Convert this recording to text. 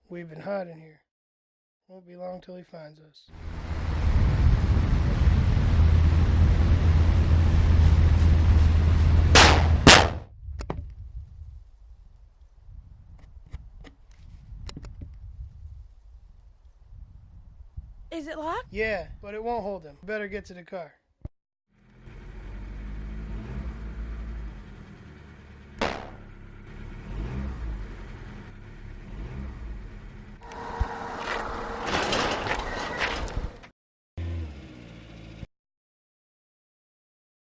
We've been hiding here. Won't be long till he finds us. Is it locked? Yeah, but it won't hold him. Better get to the car.